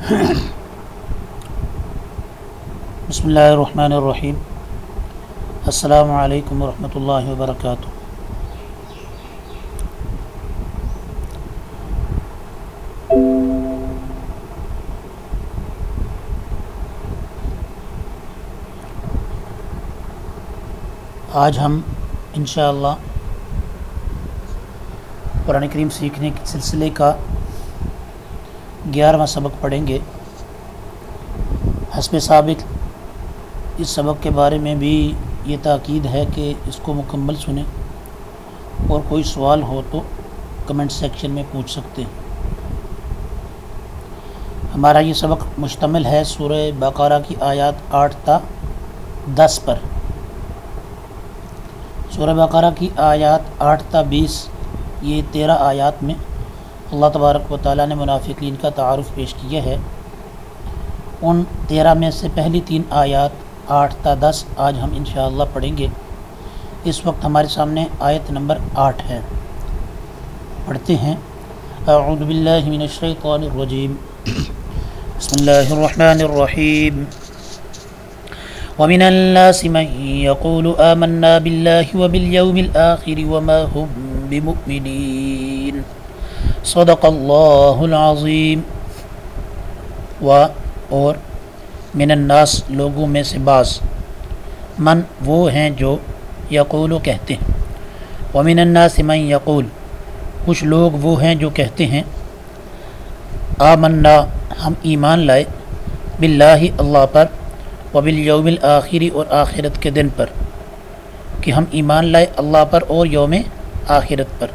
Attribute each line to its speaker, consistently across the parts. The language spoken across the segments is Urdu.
Speaker 1: بسم اللہ الرحمن الرحیم۔ السلام علیکم ورحمۃ اللہ وبرکاتہ۔ آج ہم انشاءاللہ قرآن کریم سیکھنے کے سلسلے کا 11واں سبق پڑھیں گے۔ حسب سابق اس سبق کے بارے میں بھی یہ تاکید ہے کہ اس کو مکمل سنیں، اور کوئی سوال ہو تو کمنٹ سیکشن میں پوچھ سکتے ہیں۔ ہمارا یہ سبق مشتمل ہے سورہ بقرہ کی آیات 8 تا 10 پر۔ سورہ بقرہ کی آیات 8 تا 20 یہ 13 آیات میں اللہ تبارک و تعالیٰ نے منافقین کا تعارف پیش کیا ہے۔ ان 13 میں سے پہلی 3 آیات 8 تا 10 آج ہم انشاءاللہ پڑھیں گے۔ اس وقت ہمارے سامنے آیت نمبر 8 ہے، پڑھتے ہیں۔ اعوذ باللہ من الشیطان الرجیم، بسم اللہ الرحمن الرحیم۔ ومن الناس من يقول آمنا بالله وباليوم الآخر وما هم بمؤمنين صدق اللہ العظیم۔ اور من الناس لوگوں میں سے بعض، من وہ ہیں جو یقول کہتے ہیں، ومن الناس من یقول کچھ لوگ وہ ہیں جو کہتے ہیں، آمنا ہم ایمان لائے، باللہ اللہ پر، وبالیوم الآخر اور آخرت کے دن پر، کہ ہم ایمان لائے اللہ پر اور یوم آخرت پر،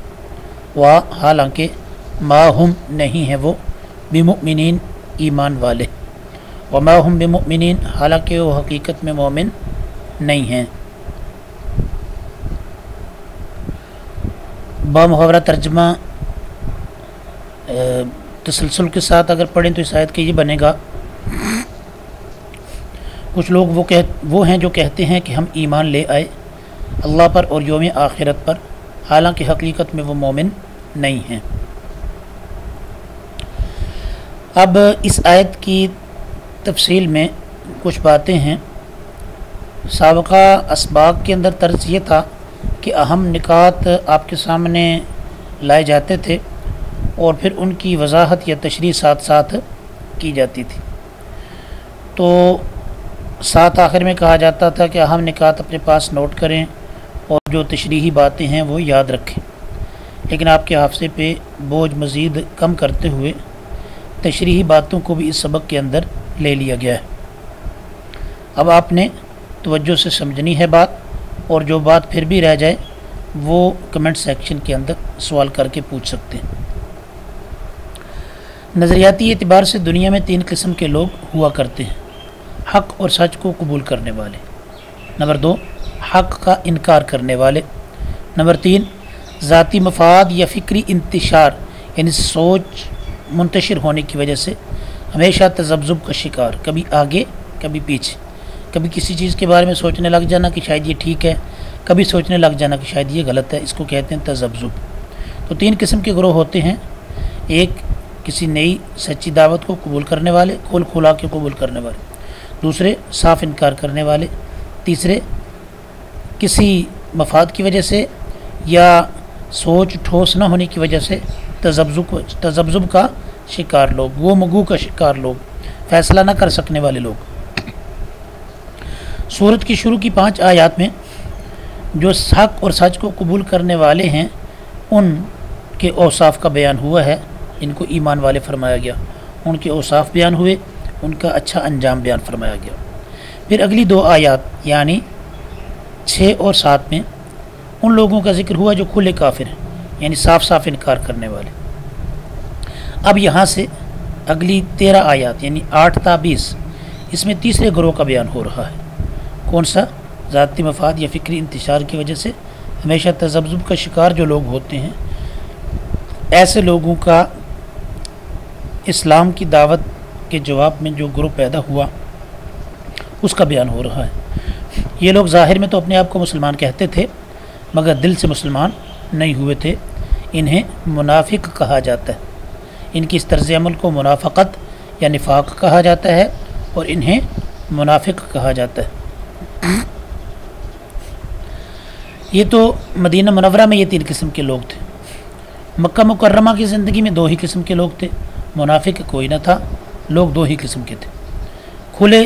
Speaker 1: حالانکہ ما ہم نہیں ہیں وہ بمؤمنین ایمان والے، وما ہم بمؤمنین حالانکہ وہ حقیقت میں مومن نہیں ہیں۔ بامحاورہ ترجمہ تسلسل کے ساتھ اگر پڑھیں تو اس آیت کے یہ بنے گا، کچھ لوگ وہ ہیں جو کہتے ہیں کہ ہم ایمان لے آئے اللہ پر اور یوم آخرت پر، حالانکہ حقیقت میں وہ مومن نہیں ہیں۔ اب اس آیت کی تفصیل میں کچھ باتیں ہیں۔ سابقہ اسباق کے اندر طرز یہ تھا کہ اہم نکات آپ کے سامنے لائے جاتے تھے اور پھر ان کی وضاحت یا تشریح ساتھ ساتھ کی جاتی تھی، تو ساتھ آخر میں کہا جاتا تھا کہ اہم نکات اپنے پاس نوٹ کریں اور جو تشریحی باتیں ہیں وہ یاد رکھیں، لیکن آپ کے حافظے پہ بوجھ مزید کم کرتے ہوئے تشریحی باتوں کو بھی اس سبق کے اندر لے لیا گیا ہے۔ اب آپ نے توجہ سے سمجھنی ہے بات، اور جو بات پھر بھی رہ جائے وہ کمنٹ سیکشن کے اندر سوال کر کے پوچھ سکتے ہیں۔ نظریاتی اعتبار سے دنیا میں 3 قسم کے لوگ ہوا کرتے ہیں: حق اور سچ کو قبول کرنے والے، نمبر 2 حق کا انکار کرنے والے، نمبر 3 ذاتی مفاد یا فکری انتشار یعنی سوچ منتشر ہونے کی وجہ سے ہمیشہ تذبذب کا شکار، کبھی آگے کبھی پیچھے، کبھی کسی چیز کے بارے میں سوچنے لگ جانا کہ شاید یہ ٹھیک ہے، کبھی سوچنے لگ جانا کہ شاید یہ غلط ہے، اس کو کہتے ہیں تذبذب۔ تو 3 قسم کے گروہ ہوتے ہیں: ایک کسی نئی سچی دعوت کو قبول کرنے والے، کھول کھلا کے قبول کرنے والے، دوسرے صاف انکار کرنے والے، تیسرے کسی مفاد کی وجہ سے یا سوچ ٹھوس نہ ہونے کی وجہ سے تذبذب کا شکار لوگ، وہ مگو کا شکار لوگ، فیصلہ نہ کر سکنے والے لوگ۔ سورت کی شروع کی 5 آیات میں جو حق اور سچ کو قبول کرنے والے ہیں ان کے اوصاف کا بیان ہوا ہے، ان کو ایمان والے فرمایا گیا، ان کے اوصاف بیان ہوئے، ان کا اچھا انجام بیان فرمایا گیا۔ پھر اگلی 2 آیات یعنی 6 اور 7 میں ان لوگوں کا ذکر ہوا جو کھلے کافر ہیں، یعنی صاف صاف انکار کرنے والے۔ اب یہاں سے اگلی 13 آیات یعنی 8 تا 20 اس میں تیسرے گروہ کا بیان ہو رہا ہے۔ کون سا؟ ذاتی مفاد یا فکری انتشار کی وجہ سے ہمیشہ تذبذب کا شکار جو لوگ ہوتے ہیں، ایسے لوگوں کا اسلام کی دعوت کے جواب میں جو گروہ پیدا ہوا اس کا بیان ہو رہا ہے۔ یہ لوگ ظاہر میں تو اپنے آپ کو مسلمان کہتے تھے مگر دل سے مسلمان نہیں ہوئے تھے، انہیں منافق کہا جاتا ہے۔ ان کی اس طرز عمل کو منافقت یا نفاق کہا جاتا ہے اور انہیں منافق کہا جاتا ہے۔ یہ تو مدینہ منورہ میں یہ 3 قسم کے لوگ تھے۔ مکہ مکرمہ کی زندگی میں 2 ہی قسم کے لوگ تھے، منافق کوئی نہ تھا، لوگ 2 ہی قسم کے تھے، کھلے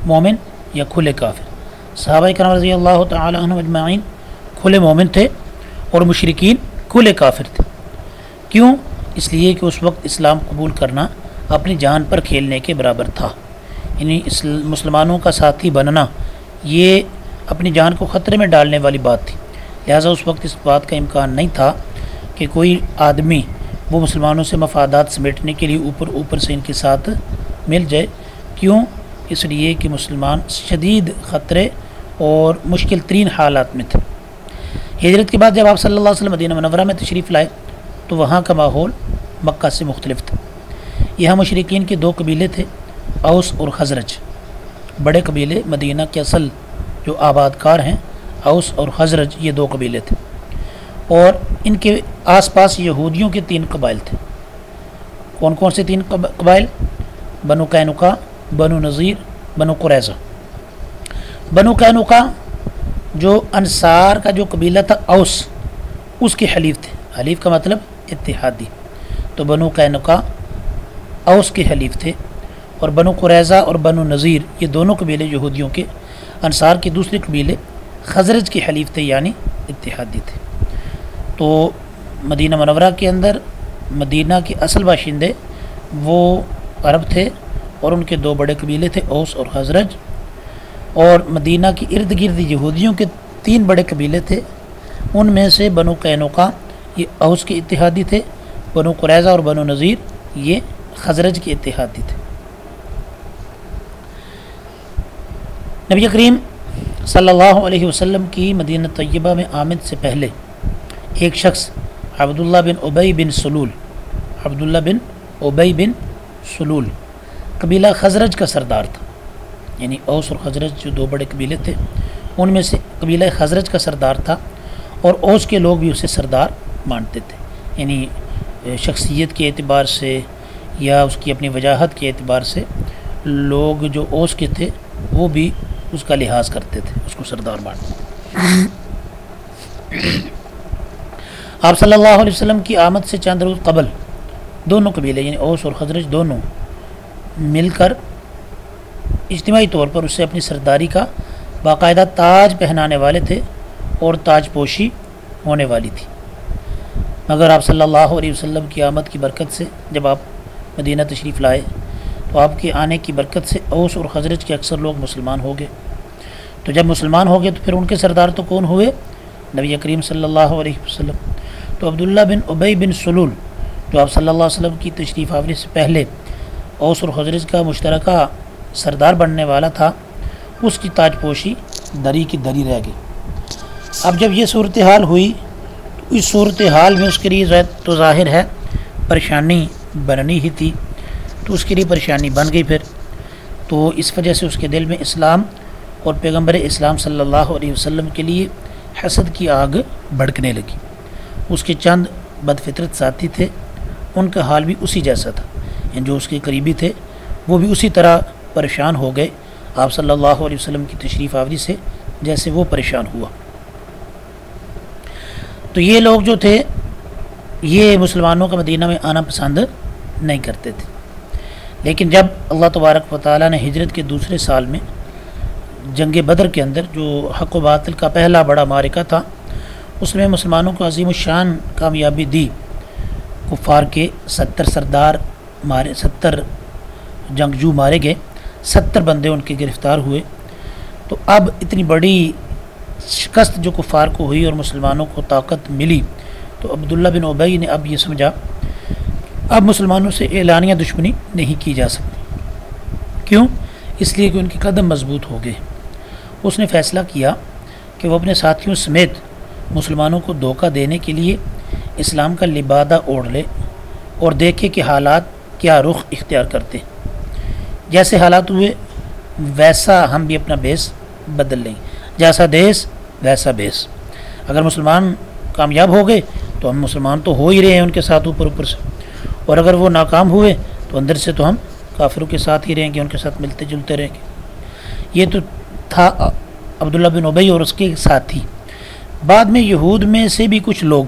Speaker 1: مومن یا کھلے کافر۔ صحابہ کرام رضی اللہ تعالی عنہم اجمعین کھلے مومن تھے اور مشرکین کھلے کافر تھے۔ کیوں؟ اس لیے کہ اس وقت اسلام قبول کرنا اپنی جان پر کھیلنے کے برابر تھا، یعنی مسلمانوں کا ساتھی بننا یہ اپنی جان کو خطرے میں ڈالنے والی بات تھی، لہٰذا اس وقت اس بات کا امکان نہیں تھا کہ کوئی آدمی وہ مسلمانوں سے مفادات سمیٹنے کے لیے اوپر سے ان کے ساتھ مل جائے۔ کیوں؟ اس لیے کہ مسلمان شدید خطرے اور مشکل ترین حالات میں تھے۔ ہجرت کے بعد جب آپ صلی اللہ علیہ وسلم مدینہ منورہ میں تشریف لائے تو وہاں کا ماحول مکہ سے مختلف تھا۔ یہاں مشرکین کے 2 قبیلے تھے، اوس اور خزرج۔ بڑے قبیلے مدینہ کے اصل جو آباد کار ہیں، اوس اور خزرج، یہ 2 قبیلے تھے، اور ان کے آس پاس یہودیوں کے 3 قبائل تھے۔ کون کون سے 3 قبائل؟ بنو قینقاع، بنو نذیر، بنو قریظہ۔ بنو قینقاع جو انصار کا جو قبیلہ تھا اوس، اس کے حلیف تھے، حلیف کا مطلب اتحادی، تو بنو قینقاع اوس کے حلیف تھے، اور بنو قریظہ اور بنو نذیر یہ دونوں قبیلے یہودیوں کے، انصار کے دوسرے قبیلے خزرج کے حلیف تھے یعنی اتحادی تھے۔ تو مدینہ منورہ کے اندر مدینہ کے اصل باشندے وہ عرب تھے، اور ان کے 2 بڑے قبیلے تھے اوس اور خزرج، اور مدینہ کے ارد گرد یہودیوں کے 3 بڑے قبیلے تھے، ان میں سے بنو قینقاع یہ اوس کے اتحادی تھے، بنو قریظہ اور بنو نذیر یہ خزرج کے اتحادی تھے۔ نبی کریم صلی اللہ علیہ وسلم کی مدینہ طیبہ میں آمد سے پہلے ایک شخص عبداللہ بن ابی بن سلول، عبداللہ بن ابی بن سلول قبیلہ خزرج کا سردار تھا، یعنی اوس اور خزرج جو 2 بڑے قبیلے تھے ان میں سے قبیلہ خزرج کا سردار تھا، اور اوس کے لوگ بھی اسے سردار مانتے تھے، یعنی شخصیت کے اعتبار سے یا اس کی اپنی وجاہت کے اعتبار سے لوگ جو اوس کے تھے وہ بھی اس کا لحاظ کرتے تھے، اس کو سردار مانتے تھے۔ آپ صلی اللہ علیہ وسلم کی آمد سے چند روز قبل دونوں قبیلے یعنی اوس اور خزرج دونوں مل کر اجتماعی طور پر اسے اپنی سرداری کا باقاعدہ تاج پہنانے والے تھے اور تاج پوشی ہونے والی تھی، مگر آپ صلی اللہ علیہ وسلم کی آمد کی برکت سے جب آپ مدینہ تشریف لائے تو آپ کے آنے کی برکت سے اوس اور خزرج کے اکثر لوگ مسلمان ہو گئے۔ تو جب مسلمان ہو گئے تو پھر ان کے سردار تو کون ہوئے؟ نبی کریم صلی اللہ علیہ وسلم۔ تو عبداللہ بن ابی بن سلول جو آپ صلی اللہ علیہ وسلم کی تشریف آوری سے پہلے اوس اور خزرج کا مشترکہ سردار بننے والا تھا، اس کی تاج پوشی دری کی دری رہ گئی۔ اب جب یہ صورتحال ہوئی تو اس صورتحال میں اس کے لیے تو ظاہر ہے پریشانی بننی ہی تھی، تو اس کے لیے پریشانی بن گئی پھر، تو اس وجہ سے اس کے دل میں اسلام اور پیغمبر اسلام صلی اللہ علیہ وسلم کے لیے حسد کی آگ بھڑکنے لگی۔ اس کے چند بدفطرت ساتھی تھے، ان کا حال بھی اسی جیسا تھا، یعنی جو اس کے قریبی تھے وہ بھی اسی طرح پریشان ہو گئے آپ صلی اللہ علیہ وسلم کی تشریف آوری سے جیسے وہ پریشان ہوا۔ تو یہ لوگ جو تھے یہ مسلمانوں کا مدینہ میں آنا پسند نہیں کرتے تھے، لیکن جب اللہ تبارک و تعالیٰ نے ہجرت کے دوسرے سال میں جنگ بدر کے اندر جو حق و باطل کا پہلا بڑا معرکہ تھا اس میں مسلمانوں کو عظیم الشان کامیابی دی، کفار کے 70 سردار مارے، 70 جنگجو مارے گئے، 70 بندے ان کے گرفتار ہوئے، تو اب اتنی بڑی شکست جو کفار کو ہوئی اور مسلمانوں کو طاقت ملی تو عبداللہ بن ابی نے اب یہ سمجھا اب مسلمانوں سے اعلانیہ دشمنی نہیں کی جا سکتی۔ کیوں؟ اس لیے کہ ان کے قدم مضبوط ہو گئے۔ اس نے فیصلہ کیا کہ وہ اپنے ساتھیوں سمیت مسلمانوں کو دھوکہ دینے کے لیے اسلام کا لبادہ اوڑھ لے اور دیکھے کہ حالات کیا رخ اختیار کرتے، جیسے حالات ہوئے ویسا ہم بھی اپنا بیس بدل لیں، جیسا دیس ویسا بیس۔ اگر مسلمان کامیاب ہو گئے تو ہم مسلمان تو ہو ہی رہے ہیں ان کے ساتھ اوپر سے، اور اگر وہ ناکام ہوئے تو اندر سے تو ہم کافروں کے ساتھ ہی رہیں گے، ان کے ساتھ ملتے جلتے رہیں گے۔ یہ تو تھا عبداللہ بن ابی اور اس کے ساتھی۔ بعد میں یہود میں سے بھی کچھ لوگ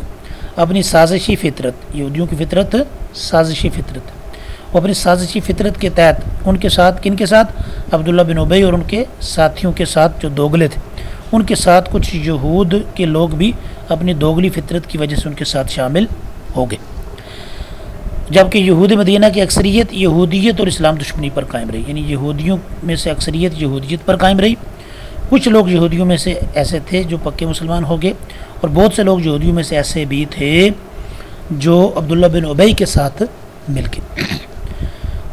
Speaker 1: اپنی سازشی فطرت، یہودیوں کی فطرت سازشی فطرت، وہ اپنی سازشی فطرت کے تحت ان کے ساتھ، کن کے ساتھ؟ عبداللہ بن ابی اور ان کے ساتھیوں کے ساتھ جو دوگلے تھے، ان کے ساتھ کچھ یہود کے لوگ بھی اپنی دوگلی فطرت کی وجہ سے ان کے ساتھ شامل ہو گئے، جبکہ یہود مدینہ کی اکثریت یہودیت اور اسلام دشمنی پر قائم رہی، یعنی یہودیوں میں سے اکثریت یہودیت پر قائم رہی۔ کچھ لوگ یہودیوں میں سے ایسے تھے جو پکے مسلمان ہو گئے، اور بہت سے لوگ یہودیوں میں سے ایسے بھی تھے جو عبداللہ بن ابی کے ساتھ مل گئے۔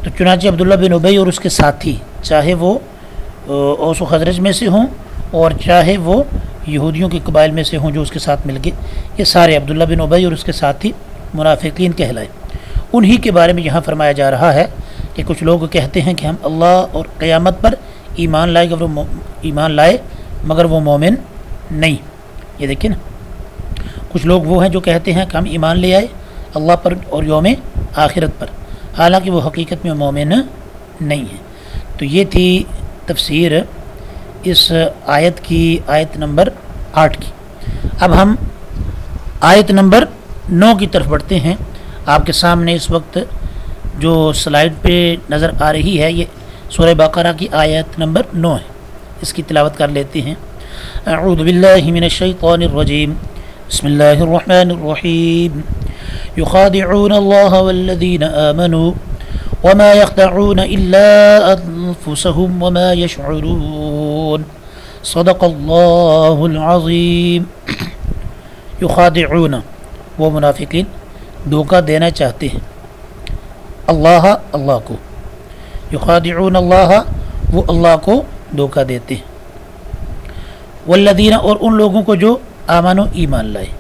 Speaker 1: تو چنانچہ عبداللہ بن ابی اور اس کے ساتھی، چاہے وہ اوس و خزرج میں سے ہوں اور چاہے وہ یہودیوں کے قبائل میں سے ہوں جو اس کے ساتھ مل گئے، یہ سارے عبداللہ بن ابی اور اس کے ساتھی منافقین کہلائے۔ انہی کے بارے میں یہاں فرمایا جا رہا ہے کہ کچھ لوگ کہتے ہیں کہ ہم اللہ اور قیامت پر ایمان لائے مگر وہ مومن نہیں۔ یہ دیکھیں نا، کچھ لوگ وہ ہیں جو کہتے ہیں کہ ہم ایمان لے آئے اللہ پر اور یوم آخرت پر، حالانکہ وہ حقیقت میں مومن نہیں ہیں۔ تو یہ تھی تفسیر اس آیت کی، آیت نمبر 8 کی۔ اب ہم آیت نمبر 9 کی طرف بڑھتے ہیں۔ آپ کے سامنے اس وقت جو سلائیڈ پہ نظر آ رہی ہے یہ سورہ بقرہ کی آیت نمبر 9 ہے، اس کی تلاوت کر لیتے ہیں۔ اعوذ باللہ من الشیطان الرجیم، بسم اللہ الرحمن الرحیم۔ یخادعون اللہ والذین آمنوا وما يخدعون الا انفسهم وما يشعرون صدق اللہ العظیم۔ یخادعون، وہ منافقین دھوکہ دینا چاہتے ہیں اللہ کو، یخادعون اللہ، وہ اللہ کو دھوکہ دیتے ہیں، والذین، اور ان لوگوں کو جو آمنوا ایمان لائے،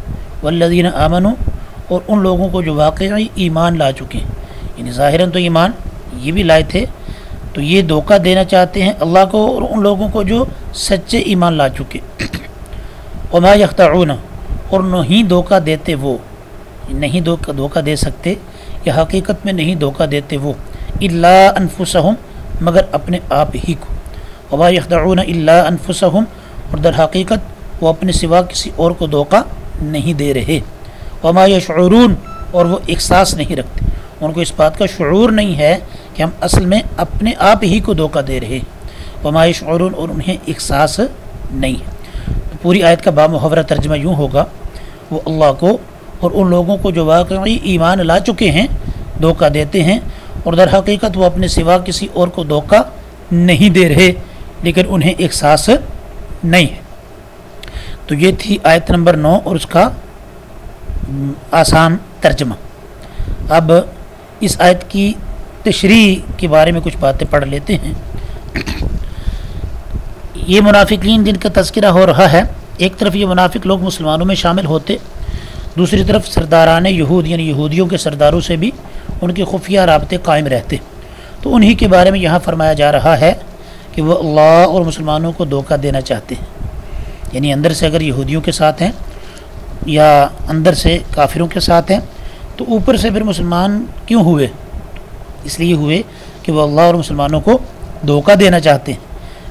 Speaker 1: والذین آمنوا، اور ان لوگوں کو جو واقعی ایمان لا چکے ہیں، یعنی ظاہراً تو ایمان یہ بھی لائے تھے، تو یہ دھوکہ دینا چاہتے ہیں اللہ کو اور ان لوگوں کو جو سچے ایمان لا چکے۔ وما یخدعون، اور نہیں دھوکہ دیتے وہ، نہیں دھوکہ دے سکتے یا حقیقت میں نہیں دھوکہ دیتے وہ، الا انفسہم، مگر اپنے آپ ہی کو، وما یخدعون الا انفسہم، اور در حقیقت وہ اپنے سوا کسی اور کو دھوکہ نہیں دے رہے، وما یشعرون، اور وہ احساس نہیں رکھتے، ان کو اس بات کا شعور نہیں ہے کہ ہم اصل میں اپنے آپ ہی کو دھوکہ دے رہے، وما یشعرون، اور انہیں احساس نہیں ہے۔ تو پوری آیت کا بامحاورہ ترجمہ یوں ہوگا، وہ اللہ کو اور ان لوگوں کو جو واقعی ایمان لا چکے ہیں دھوکہ دیتے ہیں، اور در حقیقت وہ اپنے سوا کسی اور کو دھوکہ نہیں دے رہے لیکن انہیں احساس نہیں ہے۔ تو یہ تھی آیت نمبر 9 اور اس کا آسان ترجمہ۔ اب اس آیت کی تشریح کے بارے میں کچھ باتیں پڑھ لیتے ہیں۔ یہ منافقین جن کا تذکرہ ہو رہا ہے، ایک طرف یہ منافق لوگ مسلمانوں میں شامل ہوتے، دوسری طرف سرداران یہود یعنی یہودیوں کے سرداروں سے بھی ان کے خفیہ رابطے قائم رہتے، تو انہی کے بارے میں یہاں فرمایا جا رہا ہے کہ وہ اللہ اور مسلمانوں کو دھوکہ دینا چاہتے ہیں، یعنی اندر سے اگر یہودیوں کے ساتھ ہیں یا اندر سے کافروں کے ساتھ ہیں تو اوپر سے پھر مسلمان کیوں ہوئے؟ اس لیے ہوئے کہ وہ اللہ اور مسلمانوں کو دھوکہ دینا چاہتے ہیں۔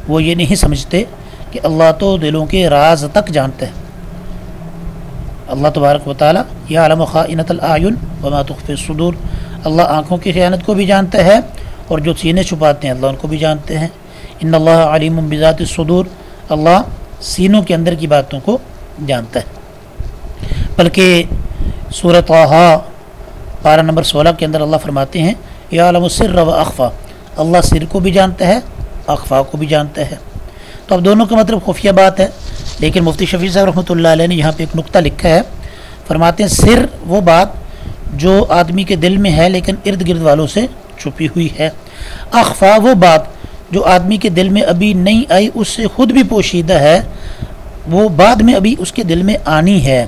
Speaker 1: وہ یہ نہیں سمجھتے کہ اللہ تو دلوں کے راز تک جانتا ہے۔ اللہ تبارک و تعالی یعلم خائنۃ الاعین وما تخفی الصدور، اللہ آنکھوں کی خیانت کو بھی جانتا ہے اور جو سینے چھپاتے ہیں اللہ ان کو بھی جانتے ہیں۔ ان اللہ علیم بذات الصدور، اللہ سینوں کے اندر کی باتوں کو جانتا ہے۔ بلکہ سورۃ طٰہٰ پارہ نمبر 16 کے اندر اللہ فرماتے ہیں یعلم السر و اخفی، اللہ سر کو بھی جانتا ہے اخفا کو بھی جانتا ہے۔ تو اب دونوں کا مطلب خفیہ بات ہے، لیکن مفتی شفیع صاحب رحمۃ اللہ علیہ نے یہاں پہ ایک نقطہ لکھا ہے، فرماتے ہیں سر وہ بات جو آدمی کے دل میں ہے لیکن ارد گرد والوں سے چھپی ہوئی ہے، اخفا وہ بات جو آدمی کے دل میں ابھی نہیں آئی، اس سے خود بھی پوشیدہ ہے، وہ بعد میں ابھی اس کے دل میں آنی ہے،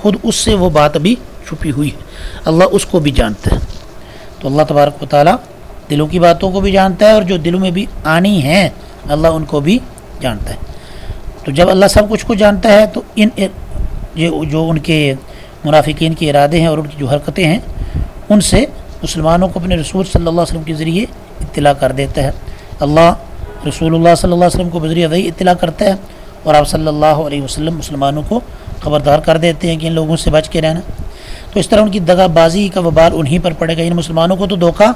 Speaker 1: خود اس سے وہ بات ابھی چھپی ہوئی ہے، اللہ اس کو بھی جانتا ہے۔ تو اللہ تبارک و تعالیٰ دلوں کی باتوں کو بھی جانتا ہے اور جو دلوں میں بھی آنی ہیں اللہ ان کو بھی جانتا ہے۔ تو جب اللہ سب کچھ کو جانتا ہے تو جو ان کے منافقین کے ارادے ہیں اور ان کی جو حرکتیں ہیں ان سے مسلمانوں کو اپنے رسول صلی اللہ علیہ وسلم کے ذریعے اطلاع کر دیتا ہے۔ اللہ رسول اللہ صلی اللہ علیہ وسلم کو بذریعہ وحی اطلاع کرتا ہے، اور آپ صلی اللہ علیہ وسلم مسلمانوں کو خبردار کر دیتے ہیں کہ ان لوگوں سے بچ کے رہنا۔ تو اس طرح ان کی دغا بازی کا وبال انہی پر پڑے گا۔ ان مسلمانوں کو تو دھوکہ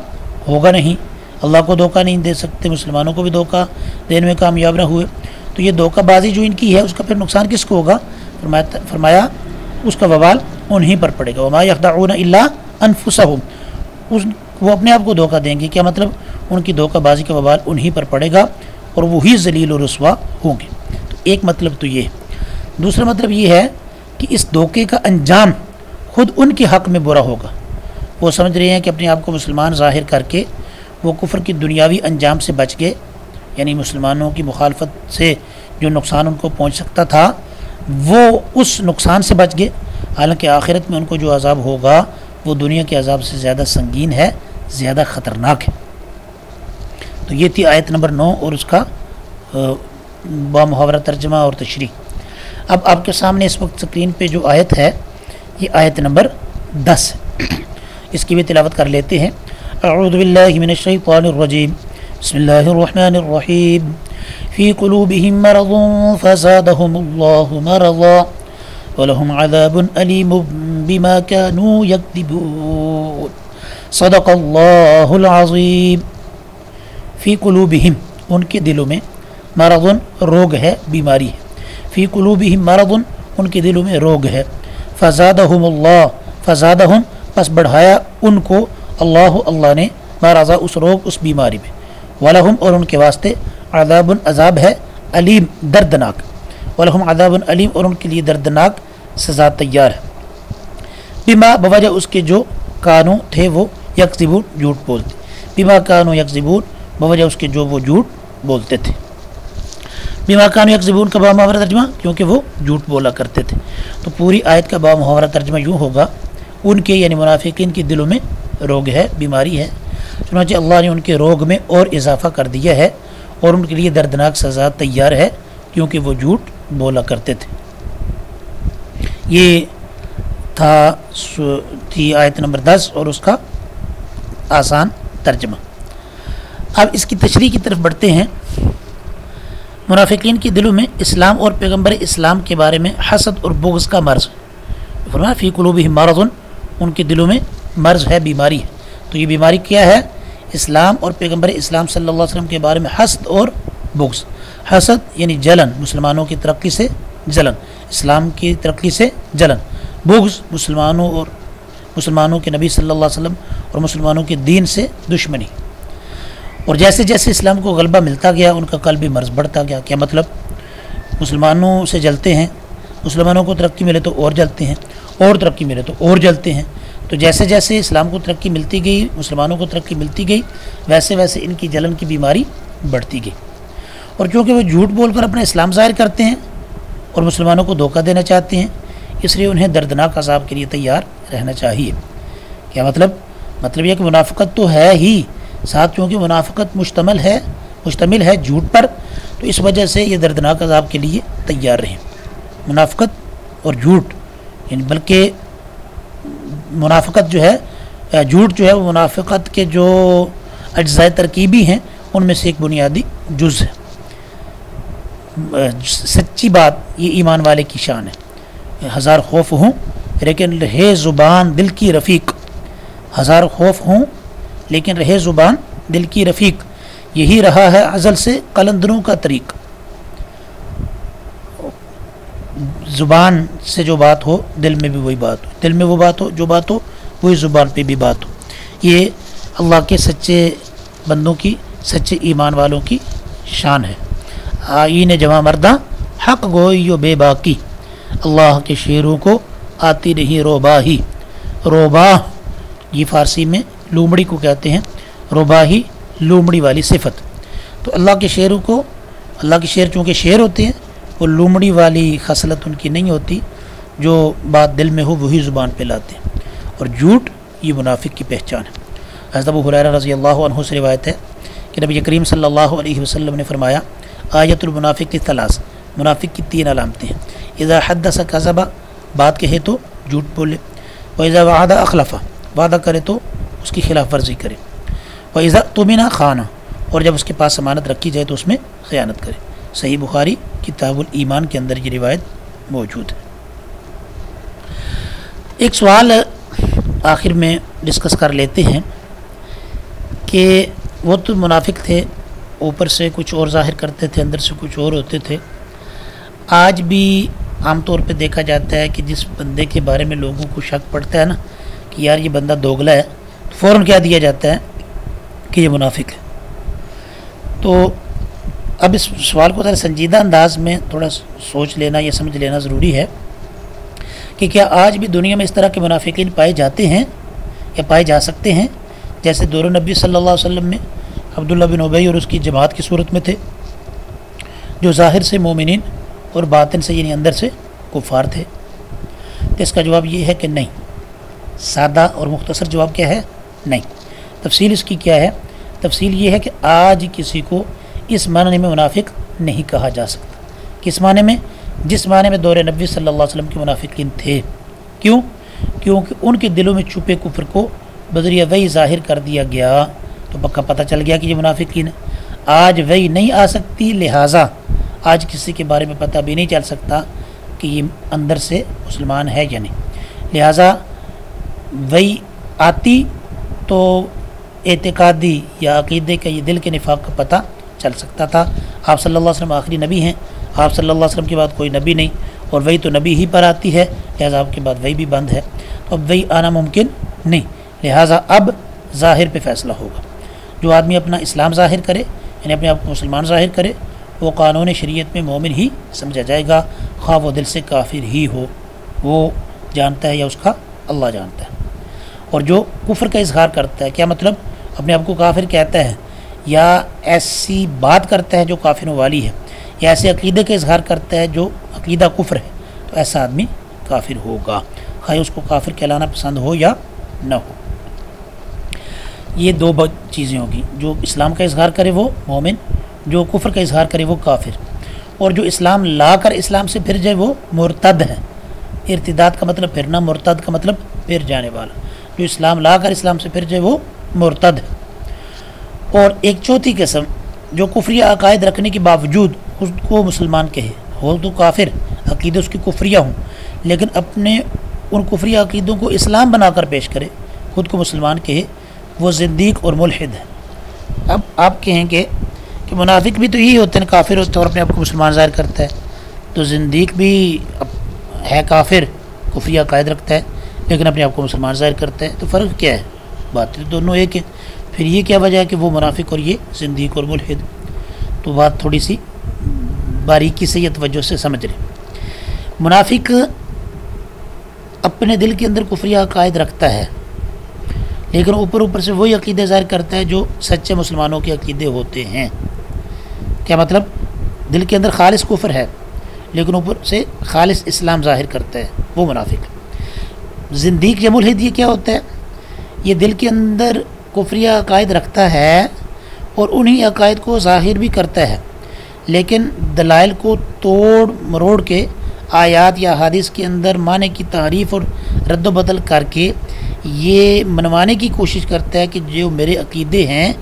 Speaker 1: ہوگا نہیں، اللہ کو دھوکہ نہیں دے سکتے، مسلمانوں کو بھی دھوکہ دینے میں کامیاب نہ ہوئے، تو یہ دھوکہ بازی جو ان کی ہے اس کا پھر نقصان کس کو ہوگا؟ فرمایا اس کا وبال انہی پر پڑے گا۔ وما یخدعون الا انفسهم، وہ اپنے آپ کو دھوکہ دیں گے۔ کیا مطلب؟ ان کی دھوکہ بازی کا وبال انہی پر پڑے گا اور وہی ذلیل و رسوا ہوں گے۔ تو ایک مطلب تو یہ ہے۔ دوسرا مطلب یہ ہے کہ اس دھوکے کا انجام خود ان کے حق میں برا ہوگا۔ وہ سمجھ رہے ہیں کہ اپنے آپ کو مسلمان ظاہر کر کے وہ کفر کی دنیاوی انجام سے بچ گئے، یعنی مسلمانوں کی مخالفت سے جو نقصان ان کو پہنچ سکتا تھا وہ اس نقصان سے بچ گئے، حالانکہ آخرت میں ان کو جو عذاب ہوگا وہ دنیا کے عذاب سے زیادہ سنگین ہے، زیادہ خطرناک ہے۔ تو یہ تھی آیت نمبر 9 اور اس کا بامحاورہ ترجمہ اور تشریح۔ اب آپ کے سامنے اس وقت سکرین پہ جو آیت ہے یہ آیت نمبر 10 ہے، اس کی بھی تلاوت کر لیتے ہیں۔ اعوذ باللہ من الشیطان الرجیم، بسم اللہ الرحمن الرحیم۔ فی قلوبہم مرض فزادہم اللہ مرضا ولہم عذاب علیم بما كانوا یکذبون صدق اللہ العظیم۔ فی قلوبہم، ان کے دلوں میں، مرض روگ ہے، بیماری ہے، فی قلوبہم مرض ان کے دلوں میں روگ ہے، فزادہم اللہ، فزادہم پس بڑھایا ان کو اللہ نے مرضا اس روگ اس بیماری میں، ولہم اور ان کے واسطے عذاب عذاب ہے، علیم دردناک، ولہم عذاب علیم اور ان کے لیے دردناک سزا تیار ہے، بما بوجہ اس کے جو کانوں تھے وہ یکذبون جھوٹ بولتے، بما کانوا یکذبون بوجہ اس کے جو وہ جھوٹ بولتے تھے۔ بما کانوا یکذبون کا بامحاورہ ترجمہ کیونکہ وہ جھوٹ بولا کرتے تھے۔ تو پوری آیت کا بامحاورہ ترجمہ یوں ہوگا، ان کے یعنی منافقین کے دلوں میں روگ ہے، بیماری ہے، چنانچہ اللہ نے ان کے روگ میں اور اضافہ کر دیا ہے اور ان کے لیے دردناک سزا تیار ہے کیونکہ وہ جھوٹ بولا کرتے تھے۔ یہ تھی آیت نمبر 10 اور اس کا آسان ترجمہ۔ اب اس کی تشریح کی طرف بڑھتے ہیں۔ منافقین کے دلوں میں اسلام اور پیغمبر اسلام کے بارے میں حسد اور بغض کا مرض، فرمایا فی قلوبہم مرض، ان کے دلوں میں مرض ہے، بیماری ہے۔ تو یہ بیماری کیا ہے؟ اسلام اور پیغمبر اسلام صلی اللہ علیہ وسلم کے بارے میں حسد اور بغض۔ حسد یعنی جلن، مسلمانوں کی ترقی سے جلن، اسلام کی ترقی سے جلن۔ بغض مسلمانوں کے نبی صلی اللہ علیہ وسلم اور مسلمانوں کے دین سے دشمنی۔ اور جیسے جیسے اسلام کو غلبہ ملتا گیا ان کا قلبی مرض بڑھتا گیا۔ کیا مطلب؟ مسلمانوں سے جلتے ہیں، مسلمانوں کو ترقی ملے تو اور جلتے ہیں، اور ترقی ملے تو اور جلتے ہیں۔ تو جیسے جیسے اسلام کو ترقی ملتی گئی، مسلمانوں کو ترقی ملتی گئی، ویسے ویسے ان کی جلن کی بیماری بڑھتی گئی۔ اور چونکہ وہ جھوٹ بول کر اپنا اسلام ظاہر کرتے ہیں اور مسلمانوں کو دھوکہ دینا چاہتے ہیں، اس لیے انہیں دردناک عذاب کے لیے تیار رہنا چاہیے۔ کیا مطلب؟ مطلب یہ کہ منافقت تو ہے ہی، ساتھ چونکہ منافقت مشتمل ہے جھوٹ پر، تو اس وجہ سے یہ دردناک عذاب کے لیے تیار رہیں۔ منافقت اور جھوٹ، یعنی بلکہ منافقت جو ہے، جھوٹ جو ہے وہ منافقت کے جو اجزاء ترکیبی ہیں ان میں سے ایک بنیادی جز ہے۔ سچی بات یہ ایمان والے کی شان ہے۔ ہزار خوف ہوں لیکن رہے زبان دل کی رفیق، ہزار خوف ہوں لیکن رہے زبان دل کی رفیق، یہی رہا ہے ازل سے قلندروں کا طریق۔ زبان سے جو بات ہو دل میں بھی وہی بات ہو، دل میں وہ بات ہو جو بات ہو وہی زبان پہ بھی بات ہو۔ یہ اللہ کے سچے بندوں کی، سچے ایمان والوں کی شان ہے۔ آئین جمع مردہ حق گوئی و بے باکی، اللہ کے شیروں کو آتی نہیں روباہی۔ روباہ یہ فارسی میں لومڑی کو کہتے ہیں، روباہی لومڑی والی صفت۔ تو اللہ کے شیروں کو، اللہ کے شیر چونکہ شیر ہوتے ہیں، وہ لومڑی والی خصلت ان کی نہیں ہوتی، جو بات دل میں ہو وہی زبان پہ لاتے ہیں۔ اور جھوٹ یہ منافق کی پہچان ہے۔ حضرت ابو ہریرہ رضی اللہ عنہ سے روایت ہے کہ نبی کریم صلی اللہ علیہ وسلم نے فرمایا، آیت المنافق کی ثلاث، منافق کی 3 علامتیں ہیں۔ اذا حدث کذب، بات کہے تو جھوٹ بولے، واذا وعد اخلف، وعدہ کرے تو اس کی خلاف ورزی کرے. وَإِذَا اؤْتُمِنَ خَانَ، اور جب اس کے پاس ضمانت رکھی جائے تو اس میں خیانت کرے. صحیح بخاری کتاب الایمان کے اندر یہ روایت موجود ہے. ایک سوال آخر میں ڈسکس کر لیتے ہیں کہ وہ تو منافق تھے، اوپر سے کچھ اور ظاہر کرتے تھے، اندر سے کچھ اور ہوتے تھے. آج بھی عام طور پہ دیکھا جاتا ہے کہ جس بندے کے بارے میں لوگوں کو شک پڑتا ہے نا کہ یار یہ بندہ دوگلا ہے، تو فوراً کیا دیا جاتا ہے کہ یہ منافق ہے. تو اب اس سوال کو ذرا سنجیدہ انداز میں تھوڑا سوچ لینا یا سمجھ لینا ضروری ہے کہ کیا آج بھی دنیا میں اس طرح کے منافقین پائے جاتے ہیں یا پائے جا سکتے ہیں، جیسے دور نبی صلی اللہ علیہ وسلم میں عبداللہ بن ابی اور اس کی جماعت کی صورت میں تھے، جو ظاہر سے مومنین اور باطن سے یعنی اندر سے کفار تھے. تو اس کا جواب یہ ہے کہ نہیں. سادہ اور مختصر جواب کیا ہے؟ نہیں. تفصیل اس کی کیا ہے؟ تفصیل یہ ہے کہ آج کسی کو اس معنی میں منافق نہیں کہا جا سکتا. کس معنی میں؟ جس معنی میں دور نبی صلی اللہ علیہ وسلم کے منافقین تھے. کیوں؟ کیونکہ ان کے دلوں میں چھپے کفر کو بذریعہ وحی ظاہر کر دیا گیا، تو پکا پتہ چل گیا کہ یہ منافقین ہے. آج وحی نہیں آ سکتی، لہٰذا آج کسی کے بارے میں پتہ بھی نہیں چل سکتا کہ یہ اندر سے مسلمان ہے یا نہیں. لہٰذا وحی آتی تو اعتقادی یا عقیدے کا یہ دل کے نفاق کا پتہ چل سکتا تھا. آپ صلی اللہ علیہ وسلم آخری نبی ہیں، آپ صلی اللہ علیہ وسلم کے بعد کوئی نبی نہیں، اور وہی تو نبی ہی پر آتی ہے، لہٰذا آپ کے بعد وہی بھی بند ہے. تو اب وہی آنا ممکن نہیں، لہٰذا اب ظاہر پہ فیصلہ ہوگا. جو آدمی اپنا اسلام ظاہر کرے یعنی اپنے آپ کو مسلمان ظاہر کرے، وہ قانون شریعت میں مومن ہی سمجھا جائے گا، خواہ وہ دل سے کافر ہی ہو، وہ جانتا ہے یا اس کا اللہ جانتا ہے. اور جو کفر کا اظہار کرتا ہے، کیا مطلب اپنے آپ کو کافر کہتا ہے یا ایسی بات کرتا ہے جو کافروں والی ہے، یا ایسے عقیدے کا اظہار کرتا ہے جو عقیدہ کفر ہے، تو ایسا آدمی کافر ہوگا، خواہ اس کو کافر کہلانا پسند ہو یا نہ ہو. یہ دو چیزیں ہوگی، جو اسلام کا اظہار کرے وہ مومن، جو کفر کا اظہار کرے وہ کافر، اور جو اسلام لا کر اسلام سے پھر جائے وہ مرتد ہے. ارتداد کا مطلب پھرنا، مرتد کا مطلب پھر جانے والا. جو اسلام لا کر اسلام سے پھر جائے وہ مرتد ہے. اور ایک چوتھی قسم جو کفریہ عقائد رکھنے کے باوجود خود کو مسلمان کہے، ہو تو کافر، عقیدے اس کی کفریہ ہوں، لیکن اپنے ان کفریہ عقیدوں کو اسلام بنا کر پیش کرے، خود کو مسلمان کہے، وہ زندیق اور ملحد ہے. اب آپ کہیں گے کہ منافق بھی تو یہی ہوتے ہیں، کافر ہوتے ہیں اور اپنے آپ کو مسلمان ظاہر کرتا ہے، تو زندیق بھی ہے کافر، کفریہ عقائد رکھتا ہے لیکن اپنے آپ کو مسلمان ظاہر کرتا ہے، تو فرق کیا ہے؟ بات دونوں ایک ہے. پھر یہ کیا وجہ ہے کہ وہ منافق اور یہ زندیق اور ملحد؟ تو بات تھوڑی سی باریکی سے یا توجہ سے سمجھ لیں. منافق اپنے دل کے اندر کفریہ عقائد رکھتا ہے لیکن اوپر سے وہی عقیدے ظاہر کرتا ہے جو سچے مسلمانوں کے عقیدے ہوتے ہیں. کیا مطلب؟ دل کے اندر خالص کفر ہے لیکن اوپر سے خالص اسلام ظاہر کرتا ہے، وہ منافق. زندیق یا ملحد یہ کیا ہوتا ہے؟ یہ دل کے اندر کفریہ عقائد رکھتا ہے اور انہی عقائد کو ظاہر بھی کرتا ہے، لیکن دلائل کو توڑ مروڑ کے آیات یا حدیث کے اندر معنی کی تعریف اور رد و بدل کر کے یہ منوانے کی کوشش کرتا ہے کہ جو میرے عقیدے ہیں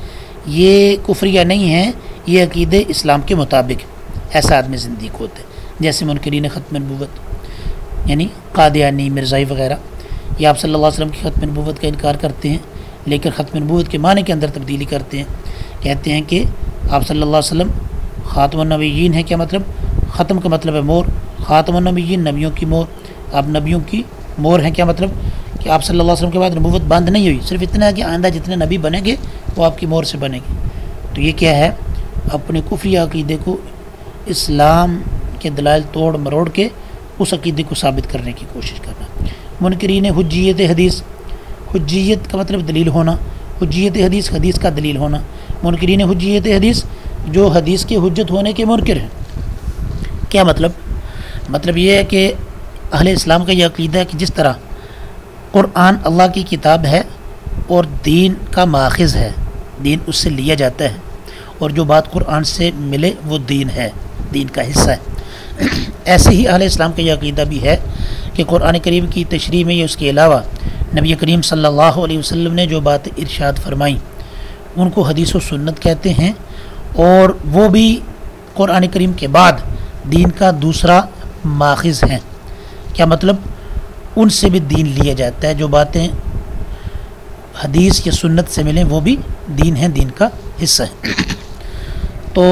Speaker 1: یہ کفریہ نہیں ہیں، یہ عقیدے اسلام کے مطابق. ایسا آدمی زندیق ہوتا ہے. جیسے منکرین ختم نبوت یعنی قادیانی، مرزائی وغیرہ، یہ آپ صلی اللہ علیہ وسلم کی ختم نبوت کا انکار کرتے ہیں لیکن ختم نبوت کے معنی کے اندر تبدیلی کرتے ہیں. کہتے ہیں کہ آپ صلی اللہ علیہ وسلم خاتم النبیین ہیں. کیا مطلب؟ ختم کا مطلب ہے مور، خاتم النبیین نبیوں کی مور، آپ نبیوں کی مور ہیں. کیا مطلب؟ کہ آپ صلی اللہ علیہ وسلم کے بعد نبوت بند نہیں ہوئی، صرف اتنا ہے کہ آئندہ جتنے نبی بنیں گے وہ آپ کی مور سے بنے گے. تو یہ کیا ہے؟ اپنے کفریہ عقیدے کو اسلام کے دلائل توڑ مروڑ کے اس عقیدے کو ثابت کرنے کی کوشش کرنا. منکرین حجیت حدیث، حجیت کا مطلب دلیل ہونا، حجیت حدیث حدیث کا دلیل ہونا. منکرین حجیت حدیث جو حدیث کے حجت ہونے کے منکر ہیں. کیا مطلب؟ مطلب یہ ہے کہ اہل اسلام کا یہ عقیدہ ہے کہ جس طرح قرآن اللہ کی کتاب ہے اور دین کا ماخذ ہے، دین اس سے لیا جاتا ہے، اور جو بات قرآن سے ملے وہ دین ہے، دین کا حصہ ہے. ایسے ہی اہل اسلام کا یہ عقیدہ بھی ہے کہ قرآن کریم کی تشریح میں یا اس کے علاوہ نبی کریم صلی اللہ علیہ وسلم نے جو بات ارشاد فرمائیں ان کو حدیث و سنت کہتے ہیں، اور وہ بھی قرآن کریم کے بعد دین کا دوسرا ماخذ ہیں۔ کیا مطلب؟ ان سے بھی دین لیا جاتا ہے، جو باتیں حدیث یا سنت سے ملیں وہ بھی دین ہیں، دین کا حصہ ہے۔ تو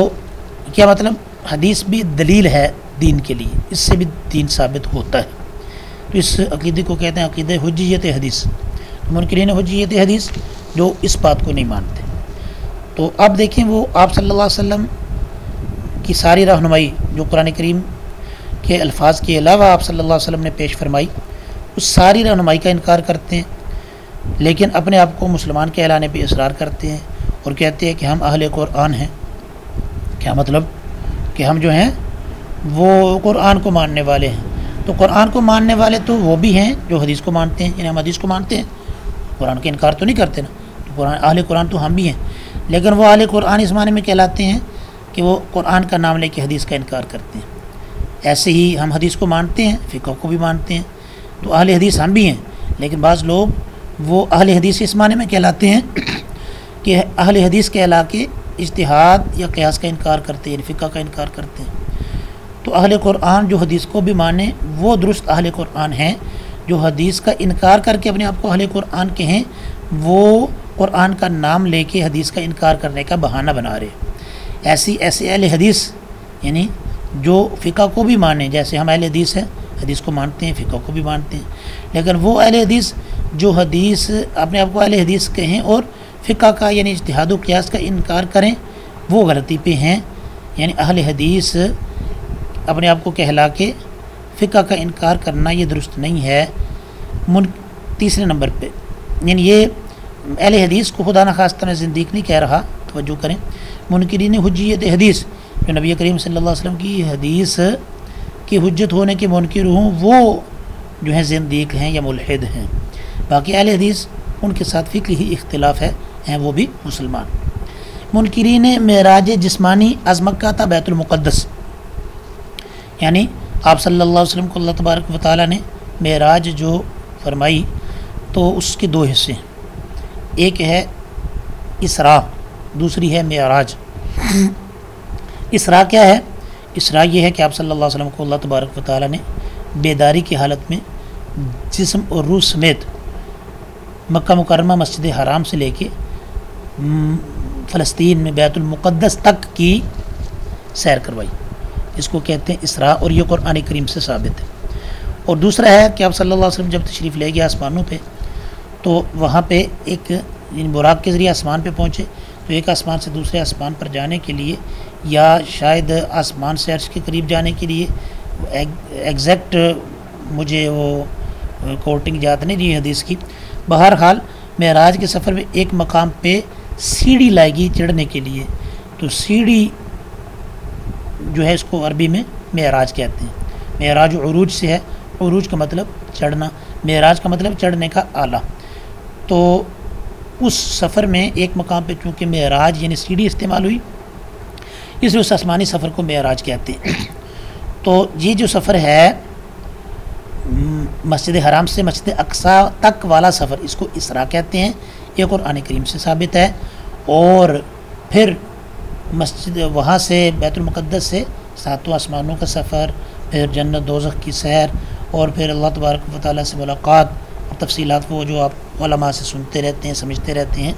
Speaker 1: کیا مطلب؟ حدیث بھی دلیل ہے دین کے لیے، اس سے بھی دین ثابت ہوتا ہے۔ تو اس عقیدے کو کہتے ہیں عقیدہ حجیت حدیث۔ منکرین حجیت حدیث جو اس بات کو نہیں مانتے۔ تو اب دیکھیں وہ آپ صلی اللہ علیہ وسلم کی ساری رہنمائی جو قرآن کریم کے الفاظ کے علاوہ آپ صلی اللہ علیہ وسلم نے پیش فرمائی، اس ساری رہنمائی کا انکار کرتے ہیں، لیکن اپنے آپ کو مسلمان کہلانے پہ اصرار کرتے ہیں اور کہتے ہیں کہ ہم اہل قرآن ہیں۔ کیا مطلب؟ کہ ہم جو ہیں وہ قرآن کو ماننے والے ہیں۔ تو قرآن کو ماننے والے تو وہ بھی ہیں جو حدیث کو مانتے ہیں، یعنی ہم حدیث کو مانتے ہیں، قرآن کا انکار تو نہیں کرتے نا۔ تو قرآن اہل قرآن تو ہم بھی ہیں، لیکن وہ اہل قرآن اس معنی میں کہلاتے ہیں کہ وہ قرآن کا نام لے کے حدیث کا انکار کرتے ہیں۔ ایسے ہی ہم حدیث کو مانتے ہیں، فقہ کو بھی مانتے ہیں، تو اہل حدیث ہم بھی ہیں، لیکن بعض لوگ وہ اہل حدیث اس معنی میں کہلاتے ہیں کہ اہل حدیث کہلا کے اجتہاد یا قیاس کا انکار کرتے ہیں، فقہ کا انکار کرتے ہیں۔ تو اہل قرآن جو حدیث کو بھی مانے وہ درست اہل قرآن ہیں، جو حدیث کا انکار کر کے اپنے آپ کو اہل قرآن کہیں وہ قرآن کا نام لے کے حدیث کا انکار کرنے کا بہانہ بنا رہے۔ ایسے اہل حدیث یعنی جو فقہ کو بھی مانیں، جیسے ہم اہل حدیث ہیں، حدیث کو مانتے ہیں، فقہ کو بھی مانتے ہیں، لیکن وہ اہل حدیث جو حدیث اپنے آپ کو اہل حدیث کہیں اور فقہ کا یعنی اجتہاد و قیاس کا انکار کریں، وہ غلطی پہ ہیں۔ یعنی اہل حدیث اپنے آپ کو کہلا کے فقہ کا انکار کرنا یہ درست نہیں ہے۔ تیسرے نمبر پہ یعنی یہ اہل حدیث کو خدا نخواستہ میں زندیق نہیں کہہ رہا، توجہ کریں۔ منکرین حجیت حدیث جو نبی کریم صلی اللہ علیہ وسلم کی حدیث کی حجت ہونے کے منکر ہوں، وہ جو ہیں زندیق ہیں یا ملحد ہیں۔ باقی اہل حدیث ان کے ساتھ فقہی اختلاف ہے، ہیں وہ بھی مسلمان۔ منکرین معراج جسمانی از مکہ تا بیت المقدس، یعنی آپ صلی اللہ علیہ وسلم کو اللہ تبارک و تعالیٰ نے معراج جو فرمائی تو اس کے دو حصے ہیں، ایک ہے اسراء، دوسری ہے معراج۔ اسراء کیا ہے؟ اسراء یہ ہے کہ آپ صلی اللہ علیہ وسلم کو اللہ تبارک و تعالیٰ نے بیداری کی حالت میں جسم اور روح سمیت مکہ مکرمہ مسجد حرام سے لے کے فلسطین میں بیت المقدس تک کی سیر کروائی، اس کو کہتے ہیں اسراء، اور یہ قرآن کریم سے ثابت ہے۔ اور دوسرا ہے کہ آپ صلی اللہ علیہ وسلم جب تشریف لے گئے آسمانوں پہ تو وہاں پہ ایک یعنی براق کے ذریعے آسمان پہ پہنچے، تو ایک آسمان سے دوسرے آسمان پر جانے کے لیے یا شاید آسمان سے عرش کے قریب جانے کے لیے ایگزیکٹ مجھے وہ کوٹنگ یاد نہیں رہی حدیث کی، بہرحال معراج کے سفر میں ایک مقام پہ سیڑھی لائے گی چڑھنے کے لیے، تو سیڑھی جو ہے اس کو عربی میں معراج کہتے ہیں۔ معراج عروج سے ہے، عروج کا مطلب چڑھنا، معراج کا مطلب چڑھنے کا آلہ۔ تو اس سفر میں ایک مقام پہ چونکہ معراج یعنی سیڑھی استعمال ہوئی، اس لیے اس آسمانی سفر کو معراج کہتے ہیں۔ تو یہ جو سفر ہے مسجد حرام سے مسجد اقصی تک والا سفر، اس کو اسراء کہتے ہیں، یہ قرآن کریم سے ثابت ہے۔ اور پھر مسجد وہاں سے بیت المقدس سے ساتوں آسمانوں کا سفر، پھر جنت دوزخ کی سیر، اور پھر اللہ تبارک و تعالیٰ سے ملاقات اور تفصیلات وہ جو آپ علماء سے سنتے رہتے ہیں، سمجھتے رہتے ہیں،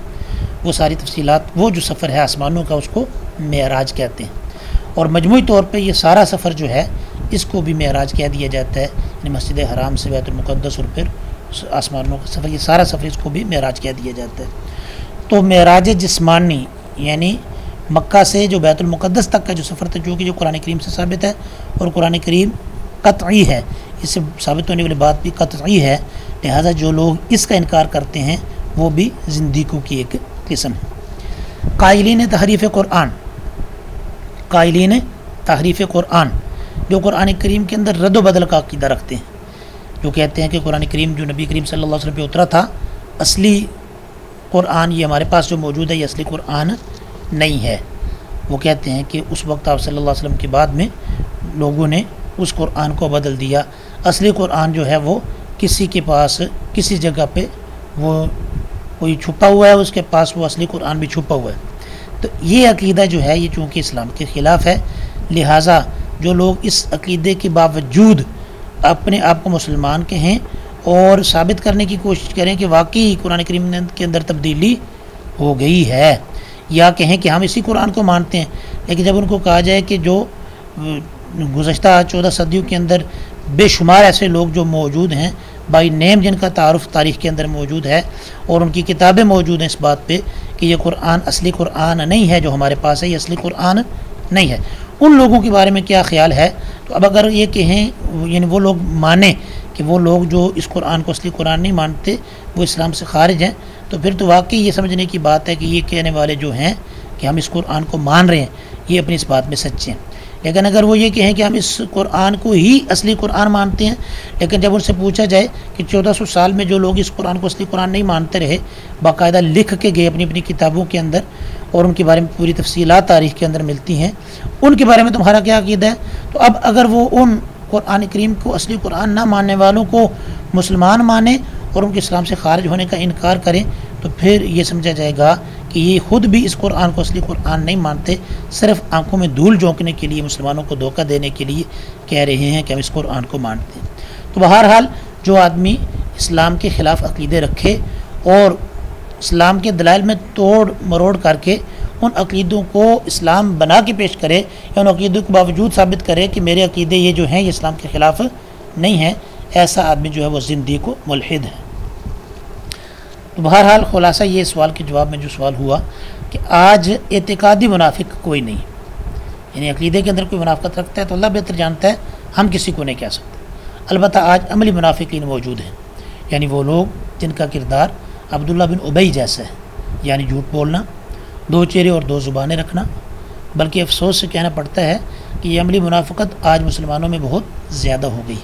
Speaker 1: وہ ساری تفصیلات، وہ جو سفر ہے آسمانوں کا اس کو معراج کہتے ہیں۔ اور مجموعی طور پہ یہ سارا سفر جو ہے اس کو بھی معراج کہہ دیا جاتا ہے، یعنی مسجد حرام سے بیت المقدس اور پھر آسمانوں کا سفر، یہ سارا سفر اس کو بھی معراج کہہ دیا جاتا ہے۔ تو معراج جسمانی یعنی مکہ سے جو بیت المقدس تک کا جو سفر تھا، جو کہ جو قرآن کریم سے ثابت ہے، اور قرآن کریم قطعی ہے، اس سے ثابت ہونے والی بات بھی قطعی ہے، لہذا جو لوگ اس کا انکار کرتے ہیں وہ بھی زندیقوں کی ایک قسم ہے۔ قائلین تحریف قرآن، قائلین تحریف قرآن جو قرآن کریم کے اندر رد و بدل کا عقیدہ رکھتے ہیں، جو کہتے ہیں کہ قرآن کریم جو نبی کریم صلی اللہ علیہ وسلم پہ اترا تھا، اصلی قرآن یہ ہمارے پاس جو موجود ہے یہ اصلی قرآن نہیں ہے۔ وہ کہتے ہیں کہ اس وقت آپ صلی اللہ علیہ وسلم کے بعد میں لوگوں نے اس قرآن کو بدل دیا، اصلی قرآن جو ہے وہ کسی کے پاس کسی جگہ پہ وہ کوئی چھپا ہوا ہے، اس کے پاس وہ اصلی قرآن بھی چھپا ہوا ہے. تو یہ عقیدہ جو ہے یہ چونکہ اسلام کے خلاف ہے، لہٰذا جو لوگ اس عقیدے کے باوجود اپنے آپ کو مسلمان کہیں اور ثابت کرنے کی کوشش کریں کہ واقعی قرآن کریم کے اندر تبدیلی ہو گئی ہے، یا کہیں کہ ہم اسی قرآن کو مانتے ہیں، لیکن جب ان کو کہا جائے کہ جو گزشتہ 14 صدیوں کے اندر بے شمار ایسے لوگ جو موجود ہیں بائی نیم، جن کا تعارف تاریخ کے اندر موجود ہے اور ان کی کتابیں موجود ہیں اس بات پہ کہ یہ قرآن اصلی قرآن نہیں ہے جو ہمارے پاس ہے، یہ اصلی قرآن نہیں ہے، ان لوگوں کے بارے میں کیا خیال ہے؟ تو اب اگر یہ کہیں یعنی وہ لوگ مانیں کہ وہ لوگ جو اس قرآن کو اصلی قرآن نہیں مانتے وہ اسلام سے خارج ہیں، تو پھر تو واقعی یہ سمجھنے کی بات ہے کہ یہ کہنے والے جو ہیں کہ ہم اس قرآن کو مان رہے ہیں یہ اپنی اس بات میں سچے ہیں. لیکن اگر وہ یہ کہیں کہ ہم اس قرآن کو ہی اصلی قرآن مانتے ہیں، لیکن جب ان سے پوچھا جائے کہ 1400 سال میں جو لوگ اس قرآن کو اصلی قرآن نہیں مانتے رہے، باقاعدہ لکھ کے گئے اپنی کتابوں کے اندر اور ان کے بارے میں پوری تفصیلات تاریخ کے اندر ملتی ہیں، ان کے بارے میں تمہارا کیا عقیدہ ہے؟ تو اب اگر وہ ان قرآن کریم کو اصلی قرآن نہ ماننے والوں کو مسلمان مانیں اور ان کے اسلام سے خارج ہونے کا انکار کریں، تو پھر یہ سمجھا جائے گا کہ یہ خود بھی اس قرآن کو اصلی قرآن نہیں مانتے، صرف آنکھوں میں دھول جھونکنے کے لیے، مسلمانوں کو دھوکہ دینے کے لیے کہہ رہے ہیں کہ ہم اس قرآن کو مانتے ہیں. تو بہرحال جو آدمی اسلام کے خلاف عقیدے رکھے اور اسلام کے دلائل میں توڑ مروڑ کر کے ان عقیدوں کو اسلام بنا کے پیش کرے یا ان عقیدوں کے باوجود ثابت کرے کہ میرے عقیدے یہ جو ہیں یہ اسلام کے خلاف نہیں ہیں، ایسا آدمی جو ہے وہ زندیق و ملحد ہے. تو بہرحال خلاصہ یہ سوال کے جواب میں جو سوال ہوا کہ آج اعتقادی منافق کوئی نہیں، یعنی عقیدے کے اندر کوئی منافقت رکھتا ہے تو اللہ بہتر جانتا ہے، ہم کسی کو نہیں کہہ سکتے. البتہ آج عملی منافقین موجود ہیں، یعنی وہ لوگ جن کا کردار عبداللہ بن ابی جیسا ہے، یعنی جھوٹ بولنا، دو چہرے اور دو زبانیں رکھنا. بلکہ افسوس سے کہنا پڑتا ہے کہ یہ عملی منافقت آج مسلمانوں میں بہت زیادہ ہو گئی،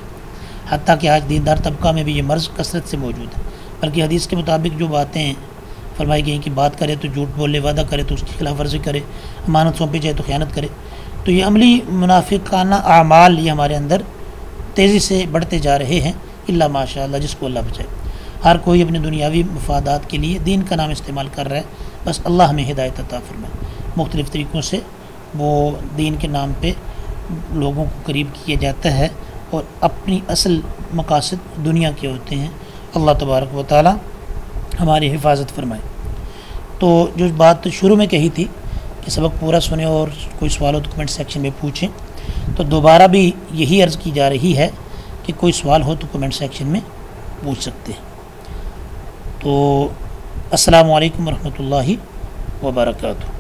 Speaker 1: حتیٰ کہ آج دیندار طبقہ میں بھی یہ مرض کثرت سے موجود ہے. بلکہ حدیث کے مطابق جو باتیں فرمائی گئی کہ بات کرے تو جھوٹ بولے، وعدہ کرے تو اس کی خلاف ورزی کرے، امانت سونپی جائے تو خیانت کرے. تو یہ عملی منافقانہ اعمال یہ ہمارے اندر تیزی سے بڑھتے جا رہے ہیں، الا ماشاء اللہ، جس کو اللہ بچائے. ہر کوئی اپنے دنیاوی مفادات کے لیے دین کا نام استعمال کر رہا ہے، بس اللہ ہمیں ہدایت عطا فرمائے. مختلف طریقوں سے وہ دین کے نام پہ لوگوں کو قریب کیا جاتا ہے اور اپنی اصل مقاصد دنیا کے ہوتے ہیں. اللہ تبارک و تعالی ہماری حفاظت فرمائے. تو جو بات شروع میں کہی تھی کہ سبق پورا سنیں اور کوئی سوال ہو تو کمنٹ سیکشن میں پوچھیں، تو دوبارہ بھی یہی عرض کی جا رہی ہے کہ کوئی سوال ہو تو کمنٹ سیکشن میں پوچھ سکتے ہیں. تو السلام علیکم ورحمۃ اللہ وبرکاتہ.